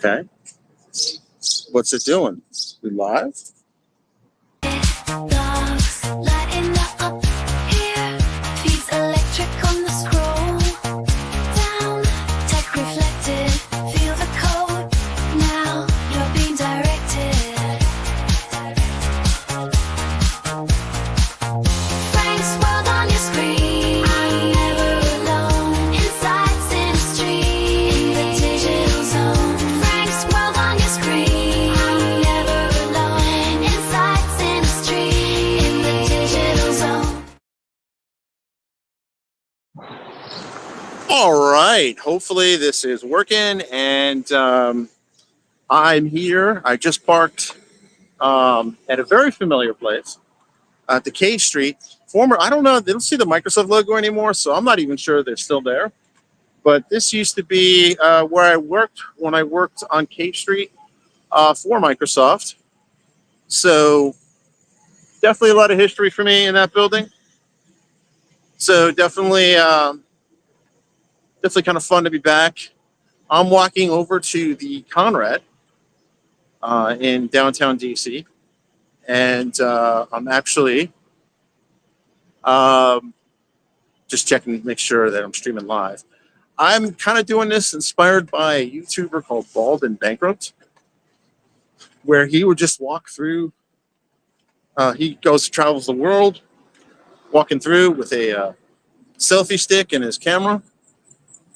Okay. What's it doing? We live? Dogs lighting up here, feeds electric on the scroll. Down, tech reflected, feel the code. Now you're being directed. Frank's World on your screen. I'm never alone. Insights in a stream in the digital zone. Frank's World on your screen. I'm never alone. Insights in a stream in the digital zone. All right. Hopefully this is working. And I'm here. I just parked at a very familiar place at the K Street. I don't know, they don't see the Microsoft logo anymore, so I'm not even sure they're still there. But this used to be where I worked when I worked on K Street for Microsoft. So definitely a lot of history for me in that building. So definitely kind of fun to be back. I'm walking over to the Conrad in downtown DC, and I'm actually just checking to make sure that I'm streaming live. I'm kind of doing this inspired by a YouTuber called Bald and Bankrupt, where he would just walk through. He travels the world, walking through with a selfie stick and his camera.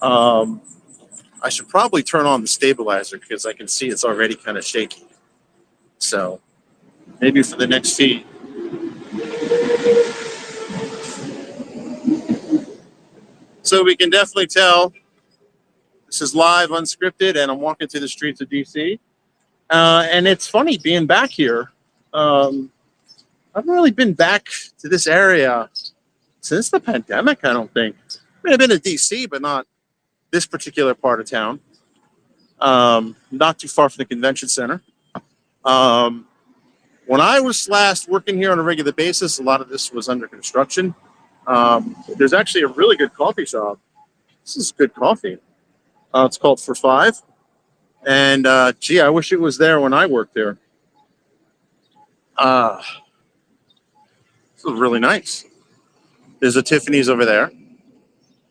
I should probably turn on the stabilizer because I can see it's already kind of shaky. So maybe for the next feed. So we can definitely tell this is live, unscripted, and I'm walking through the streets of DC. And it's funny being back here. I haven't really been back to this area since the pandemic, I don't think. I mean, I've been to DC, but not this particular part of town. Not too far from the convention center. When I was last working here on a regular basis, a lot of this was under construction. There's actually a really good coffee shop. This is good coffee. It's called For Five. And gee, I wish it was there when I worked there. This is really nice. There's a Tiffany's over there.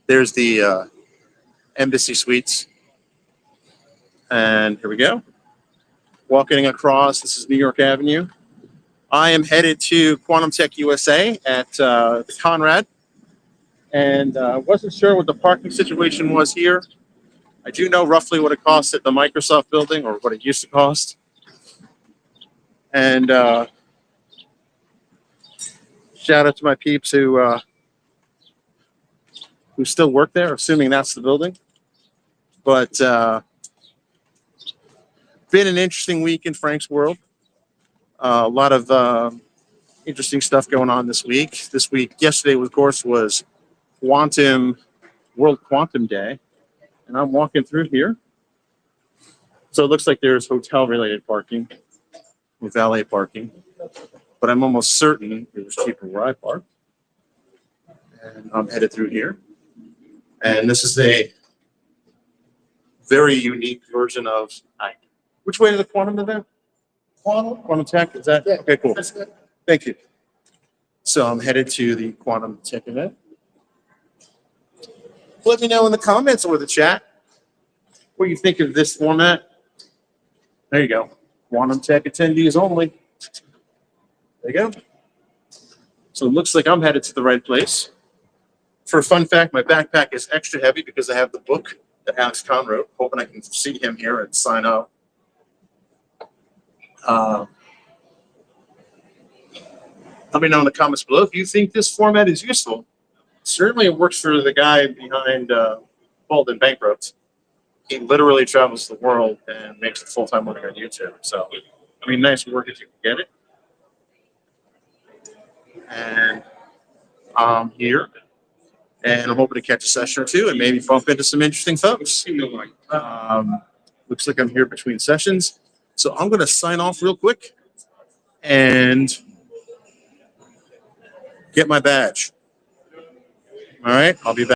There's the Embassy Suites. And here we go. Walking across, this is New York Avenue. I am headed to Quantum Tech USA at the Conrad. And I wasn't sure what the parking situation was here. I do know roughly what it costs at the Microsoft building, or what it used to cost. And shout out to my peeps who still work there, assuming that's the building. But been an interesting week in Frank's world. A lot of interesting stuff going on this week. Yesterday, of course, was World Quantum Day. And I'm walking through here. So it looks like there's hotel-related parking with valet parking. But I'm almost certain it was cheaper where I parked. And I'm headed through here. And this is a very unique version of... Which way to the Quantum event? Quantum Tech? Is that? Yeah. Okay, cool. That's good. Thank you. So I'm headed to the Quantum Tech event. Let me know in the comments or the chat what you think of this format. There you go. Quantum Tech attendees only. There you go. So it looks like I'm headed to the right place. For a fun fact, my backpack is extra heavy because I have the book that Alex Kahn wrote. Hoping I can see him here and sign up. Let me know in the comments below if you think this format is useful. Certainly it works for the guy behind Bald and Bankrupt. He literally travels the world and makes a full-time living on YouTube. So, I mean, nice work if you can get it. And I'm here. And I'm hoping to catch a session or two and maybe bump into some interesting folks. Looks like I'm here between sessions. So I'm going to sign off real quick and get my badge. All right, I'll be back.